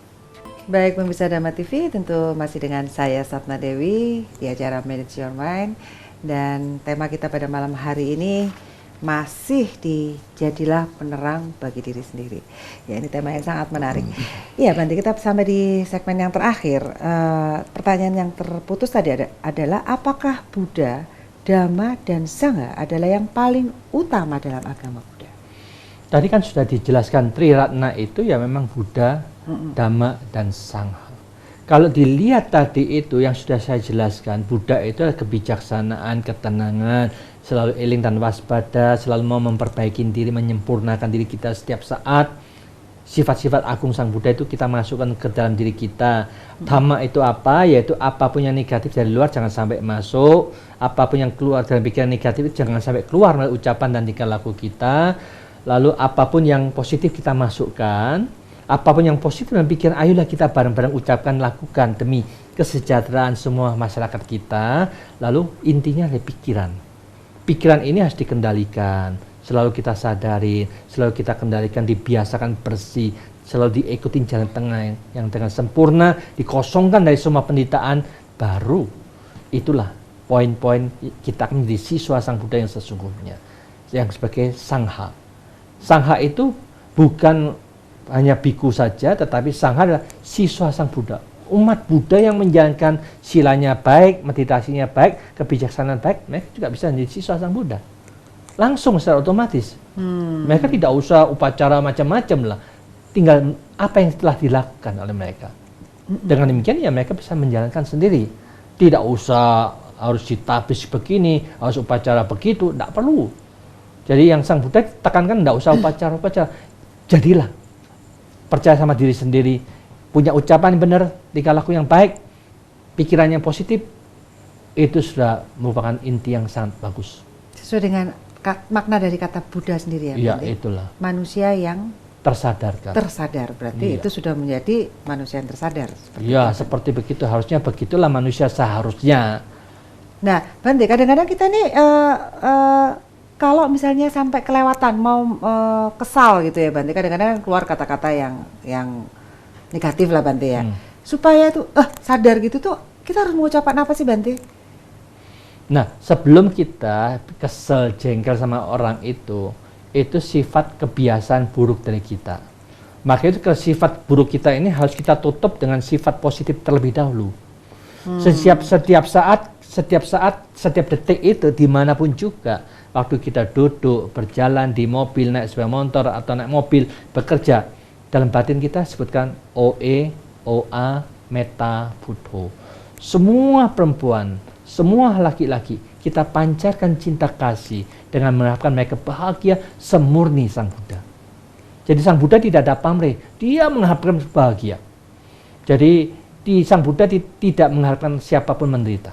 Baik pemirsa Dhamma TV, tentu masih dengan saya Satna Dewi di acara Manage Your Mind. Dan tema kita pada malam hari ini masih di jadilah penerang bagi diri sendiri. Ya, ini tema yang sangat menarik. Iya Bante, kita sampai di segmen yang terakhir. Pertanyaan yang terputus tadi adalah apakah Buddha, Dhamma, dan Sangha adalah yang paling utama dalam agama Buddha? Tadi kan sudah dijelaskan Triratna itu ya memang Buddha, Dhamma, dan Sangha. Kalau dilihat tadi itu yang sudah saya jelaskan, Buddha itu adalah kebijaksanaan, ketenangan, selalu eling dan waspada, selalu mau memperbaiki diri, menyempurnakan diri kita setiap saat. Sifat-sifat agung Sang Buddha itu kita masukkan ke dalam diri kita. Dhamma itu apa? Yaitu apapun yang negatif dari luar jangan sampai masuk, apapun yang keluar dari pikiran negatif itu jangan sampai keluar melalui ucapan dan tingkah laku kita. Lalu apapun yang positif kita masukkan. Apapun yang positif dalam pikiran, ayolah kita bareng-bareng ucapkan, lakukan demi kesejahteraan semua masyarakat kita. Lalu intinya adalah pikiran. Pikiran ini harus dikendalikan, selalu kita sadari, selalu kita kendalikan, dibiasakan bersih, selalu diikutin jalan tengah yang dengan sempurna, dikosongkan dari semua penderitaan, baru itulah poin-poin kita akan menjadi siswa Sang Buddha yang sesungguhnya, yang sebagai Sangha. Sangha itu bukan hanya biku saja, tetapi Sangha adalah siswa Sang Buddha. Umat Buddha yang menjalankan silanya baik, meditasinya baik, kebijaksanaan baik, mereka juga bisa menjadi siswa Sang Buddha. Langsung secara otomatis. Mereka tidak usah upacara macam-macam lah. Tinggal apa yang telah dilakukan oleh mereka. Dengan demikian ya mereka bisa menjalankan sendiri. Tidak usah harus ditabis begini, harus upacara begitu, tidak perlu. Jadi yang Sang Buddha tekankan tidak usah upacara-upacara. Jadilah percaya sama diri sendiri, punya ucapan yang benar, tingkah laku yang baik, pikiran yang positif, itu sudah merupakan inti yang sangat bagus. Sesuai dengan makna dari kata Buddha sendiri ya? Iya, itulah. Manusia yang tersadarkan. Tersadar, berarti itu sudah menjadi manusia yang tersadar. Iya, seperti begitu, harusnya begitulah manusia seharusnya. Nah, Bante, kadang-kadang kita nih kalau misalnya sampai kelewatan mau kesal gitu ya Bante, kadang-kadang keluar kata-kata yang negatif lah Bante ya. Supaya itu sadar gitu tuh kita harus mengucapkan apa sih Bante? Nah, sebelum kita kesel, jengkel sama orang itu sifat kebiasaan buruk dari kita. Maka itu sifat buruk kita ini harus kita tutup dengan sifat positif terlebih dahulu. Setiap saat, setiap detik itu dimanapun juga, waktu kita duduk, berjalan di mobil, naik sepeda motor atau naik mobil, bekerja, dalam batin kita sebutkan OE, OA, Metta, Buddho. Semua perempuan, semua laki-laki, kita pancarkan cinta kasih dengan mengharapkan mereka bahagia semurni Sang Buddha. Jadi Sang Buddha tidak ada pamrih, dia mengharapkan bahagia. Jadi Sang Buddha tidak mengharapkan siapapun menderita.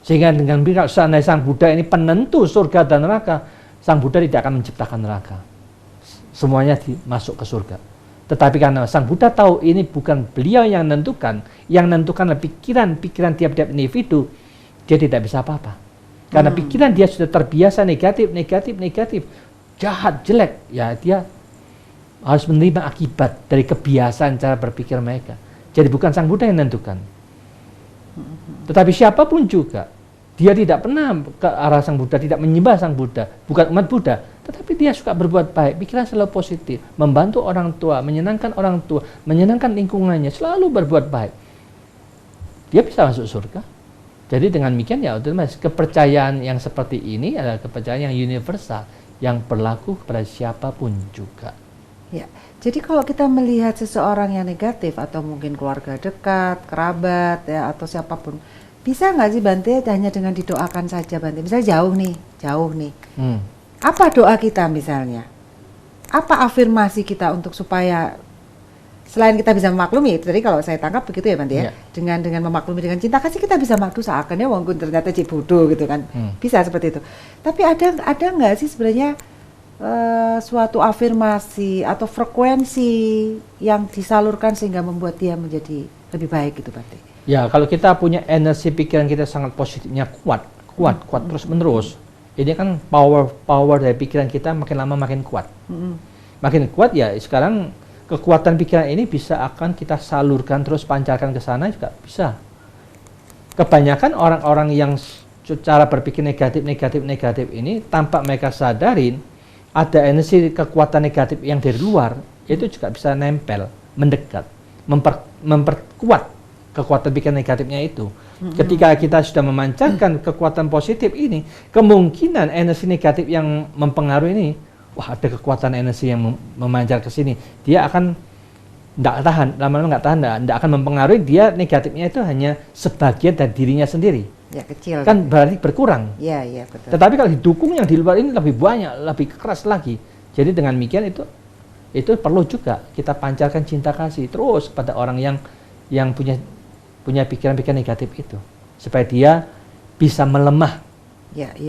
Sehingga dengan seandainya Sang Buddha ini penentu surga dan neraka, Sang Buddha tidak akan menciptakan neraka. Semuanya masuk ke surga. Tetapi karena Sang Buddha tahu ini bukan beliau yang menentukan adalah pikiran tiap-tiap individu, dia tidak bisa apa-apa. Karena pikiran dia sudah terbiasa negatif, jahat, jelek, ya dia harus menerima akibat dari kebiasaan cara berpikir mereka. Jadi bukan Sang Buddha yang menentukan. Tetapi siapapun juga, dia tidak pernah ke arah Sang Buddha, tidak menyembah Sang Buddha, bukan umat Buddha, tetapi dia suka berbuat baik, pikiran selalu positif, membantu orang tua, menyenangkan orang tua, menyenangkan lingkungannya, selalu berbuat baik. Dia bisa masuk surga. Jadi dengan demikian ya otomatis kepercayaan yang seperti ini adalah kepercayaan yang universal, yang berlaku kepada siapapun juga. Ya, jadi kalau kita melihat seseorang yang negatif atau mungkin keluarga dekat, kerabat ya atau siapapun, bisa nggak sih Bante hanya dengan didoakan saja Bante? Misalnya jauh nih. Apa doa kita misalnya? Apa afirmasi kita untuk supaya selain kita bisa memaklumi, jadi kalau saya tangkap begitu ya Bante ya, dengan memaklumi dengan cinta kasih kita bisa maklum seakan ya walaupun ternyata cik bodoh gitu kan, bisa seperti itu. Tapi ada nggak sih sebenarnya suatu afirmasi atau frekuensi yang disalurkan sehingga membuat dia menjadi lebih baik gitu Bante? Ya, kalau kita punya energi pikiran kita sangat positifnya kuat terus menerus, ini kan power dari pikiran kita makin lama makin kuat. Makin kuat ya sekarang kekuatan pikiran ini bisa akan kita salurkan terus pancarkan ke sana juga bisa. Kebanyakan orang-orang yang cara berpikir negatif ini tanpa mereka sadarin ada energi kekuatan negatif yang dari luar itu juga bisa nempel, mendekat, memperkuat kekuatan pikiran negatifnya itu. Ketika kita sudah memancarkan kekuatan positif ini, kemungkinan energi negatif yang mempengaruhi ini, wah ada kekuatan energi yang memancar ke sini, dia akan tidak tahan, lama-lama nggak tahan, tidak akan mempengaruhi, dia negatifnya itu hanya sebagian dari dirinya sendiri. Ya kecil. Kan berarti berkurang. Iya betul. Tetapi kalau didukung yang di luar ini lebih banyak, lebih keras lagi. Jadi dengan demikian itu perlu juga kita pancarkan cinta kasih terus pada orang yang punya pikiran-pikiran negatif itu, supaya dia bisa melemah,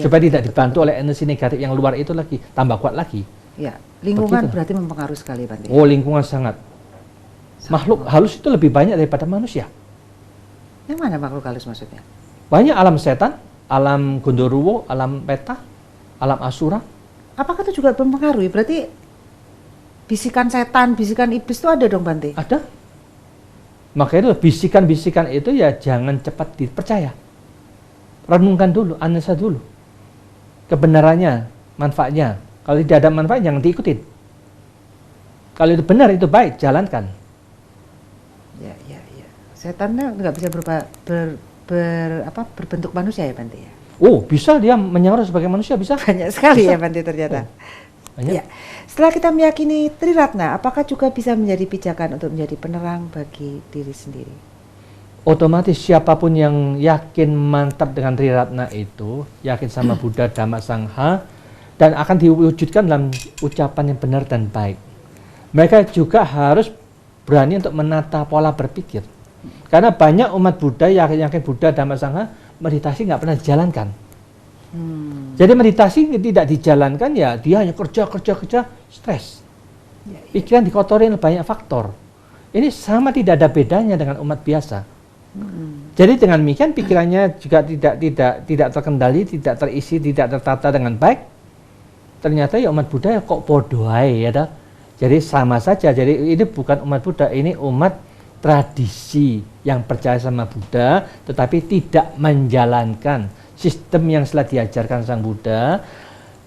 supaya tidak dibantu oleh energi negatif yang luar itu lagi, tambah kuat lagi. Ya, lingkungan berarti mempengaruhi sekali Bante. Oh, lingkungan sangat. Makhluk halus itu lebih banyak daripada manusia. Yang mana makhluk halus maksudnya? Banyak alam setan, alam Gondoruwo, alam peta, alam asura. Apakah itu juga mempengaruhi? Berarti bisikan setan, bisikan iblis itu ada dong Bante? Ada. Makanya itu bisikan-bisikan itu ya jangan cepat dipercaya. Renungkan dulu, analisa dulu. Kebenarannya, manfaatnya. Kalau tidak ada manfaat jangan diikutin. Kalau itu benar, itu baik, jalankan. Ya. Setannya nggak bisa berbentuk manusia ya Bante ya? Oh, bisa dia menyamar sebagai manusia, bisa. Banyak sekali bisa. Ya Bante ternyata. Banyak. Ya. Setelah kita meyakini Triratna, apakah juga bisa menjadi pijakan untuk menjadi penerang bagi diri sendiri? Otomatis siapapun yang yakin mantap dengan Triratna itu, yakin sama Buddha, Dhamma, Sangha, dan akan diwujudkan dalam ucapan yang benar dan baik. Mereka juga harus berani untuk menata pola berpikir. Karena banyak umat Buddha yakin Buddha, Dhamma, Sangha, meditasi nggak pernah dijalankan. Jadi meditasi tidak dijalankan ya dia hanya kerja, stres. Pikiran dikotorin banyak faktor. Ini sama tidak ada bedanya dengan umat biasa. Jadi dengan demikian pikirannya juga tidak terkendali, tidak terisi, tidak tertata dengan baik. Ternyata ya umat Buddha kok bodoh ya dah. Jadi sama saja. Jadi ini bukan umat Buddha, ini umat tradisi yang percaya sama Buddha tetapi tidak menjalankan sistem yang telah diajarkan Sang Buddha.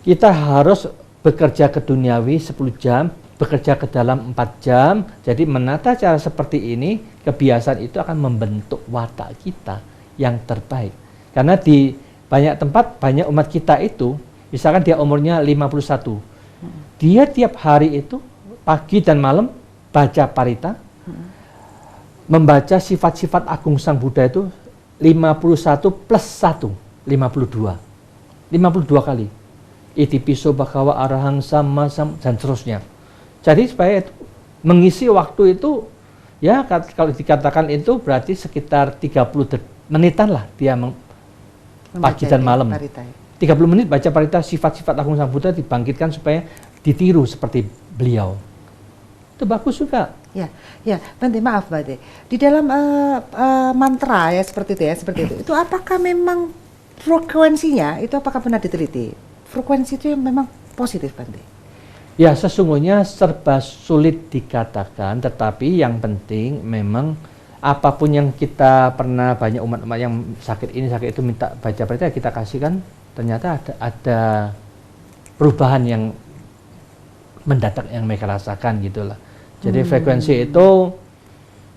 Kita harus bekerja ke duniawi 10 jam, bekerja ke dalam 4 jam. Jadi menata cara seperti ini, kebiasaan itu akan membentuk watak kita yang terbaik. Karena di banyak tempat, banyak umat kita itu, misalkan dia umurnya 51. Dia tiap hari itu, pagi dan malam, baca parita, membaca sifat-sifat agung Sang Buddha itu 51 plus 1. 52 kali. Itipiso bhagava arahang sama dan seterusnya. Jadi supaya itu, mengisi waktu itu ya kalau dikatakan itu berarti sekitar 30 menitan lah dia pagi dan malam. 30 menit baca parita sifat-sifat agung Sang Buddha dibangkitkan supaya ditiru seperti beliau. Itu bagus juga. Ya, Bante maaf Bante. Di dalam mantra ya seperti itu. Itu apakah memang frekuensinya itu apakah pernah diteliti? Frekuensi itu yang memang positif Bante? Ya sesungguhnya serba sulit dikatakan, tetapi yang penting memang apapun yang kita pernah, banyak umat-umat yang sakit ini sakit itu minta baca berita, kita kasihkan, ternyata ada perubahan yang mendadak yang mereka rasakan gitulah. Jadi frekuensi itu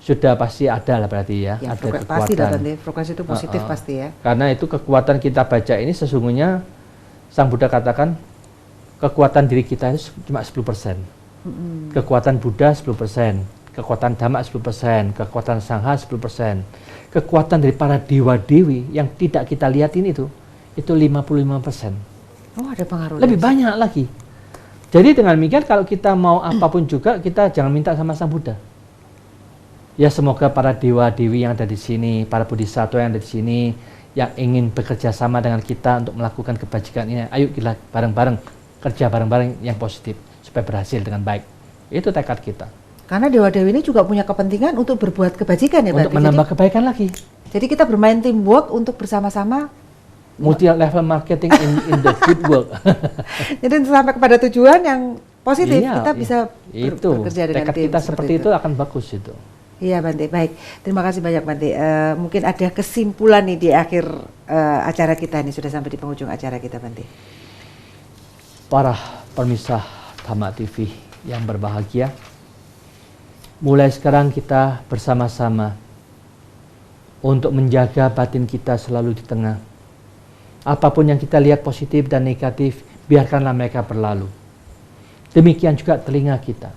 sudah pasti ada lah berarti ya, ada kekuatan. Pasti lah, frekuensi itu positif pasti ya. Karena itu kekuatan kita baca ini sesungguhnya Sang Buddha katakan kekuatan diri kita itu cuma 10%. Kekuatan Buddha 10%, kekuatan Dhamma 10%, kekuatan Sangha 10%. Kekuatan dari para dewa-dewi yang tidak kita lihatin itu 55%. Oh, ada pengaruh. Lebih banyak lagi. Jadi dengan demikian kalau kita mau apapun juga, kita jangan minta sama Sang Buddha. Ya semoga para dewa-dewi yang ada di sini, para bodhisattva yang ada di sini, yang ingin bekerja sama dengan kita untuk melakukan kebajikan ini, ayo kita bareng-bareng, kerja bareng-bareng yang positif, supaya berhasil dengan baik. Itu tekad kita. Karena dewa-dewi ini juga punya kepentingan untuk berbuat kebajikan ya, untuk menambah kebaikan lagi. Jadi kita bermain teamwork untuk bersama-sama multi level marketing in the good work. Jadi sampai kepada tujuan yang positif, kita bisa bekerja dengan tekad tim. Kita seperti itu akan bagus itu. Iya Bante, baik. Terima kasih banyak Bante. Mungkin ada kesimpulan nih di akhir acara kita nih, sudah sampai di penghujung acara kita Bante. Para pemirsa Dhamma TV yang berbahagia, mulai sekarang kita bersama-sama untuk menjaga batin kita selalu di tengah. Apapun yang kita lihat positif dan negatif, biarkanlah mereka berlalu. Demikian juga telinga kita.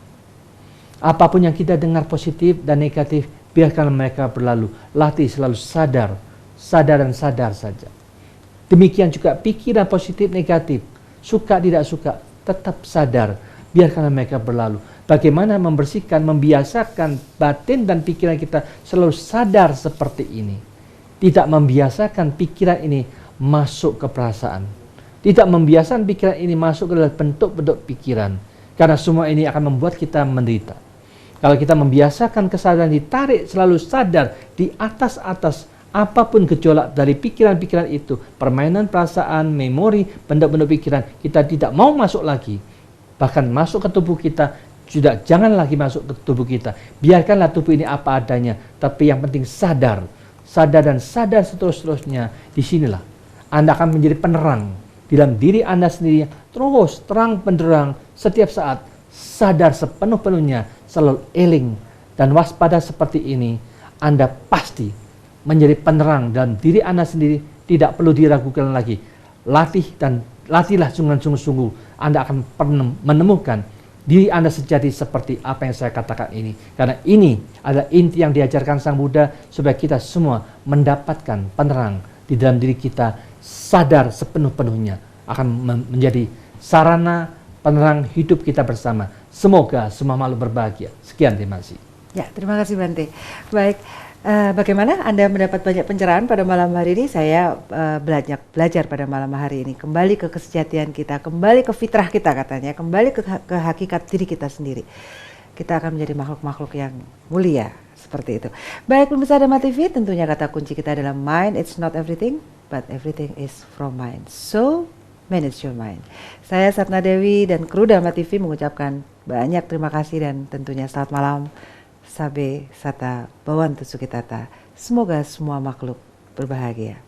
Apapun yang kita dengar positif dan negatif, biarkanlah mereka berlalu. Latih selalu sadar, sadar dan sadar saja. Demikian juga pikiran positif negatif, suka tidak suka, tetap sadar, biarkanlah mereka berlalu. Bagaimana membersihkan, membiasakan batin dan pikiran kita selalu sadar seperti ini. Tidak membiasakan pikiran ini masuk ke perasaan. Tidak membiasakan pikiran ini masuk ke dalam bentuk-bentuk pikiran. Karena semua ini akan membuat kita menderita. Kalau kita membiasakan kesadaran ditarik selalu sadar di atas-atas apapun gejolak dari pikiran-pikiran itu, permainan perasaan, memori, bentuk-bentuk pikiran, kita tidak mau masuk lagi. Bahkan masuk ke tubuh kita, sudah jangan lagi masuk ke tubuh kita. Biarkanlah tubuh ini apa adanya, tapi yang penting sadar. Sadar dan sadar seterus-terusnya. Disinilah Anda akan menjadi penerang dalam diri Anda sendiri, terus terang benderang setiap saat, sadar sepenuh-penuhnya, selalu eling dan waspada seperti ini. Anda pasti menjadi penerang dalam diri Anda sendiri, tidak perlu diragukan lagi. Latihlah sungguh-sungguh, Anda akan menemukan diri Anda sejati seperti apa yang saya katakan ini. Karena ini adalah inti yang diajarkan Sang Buddha, supaya kita semua mendapatkan penerang di dalam diri kita, sadar sepenuh-penuhnya, akan menjadi sarana penerang hidup kita bersama. Semoga semua makhluk berbahagia. Sekian, terima kasih. Ya, terima kasih Bante. Baik, bagaimana Anda mendapat banyak pencerahan pada malam hari ini? Saya belajar pada malam hari ini, kembali ke kesejatian kita, kembali ke fitrah kita katanya, kembali ke hakikat diri kita sendiri. Kita akan menjadi makhluk-makhluk yang mulia, seperti itu. Baik, pemirsa Dhamma TV, tentunya kata kunci kita adalah mind, it's not everything, but everything is from mind. So, manage your mind. Saya Satna Dewi dan kru Dhamma TV mengucapkan banyak terima kasih dan tentunya selamat malam. Sabe Sata Bhavantu Sukhitata. Semoga semua makhluk berbahagia.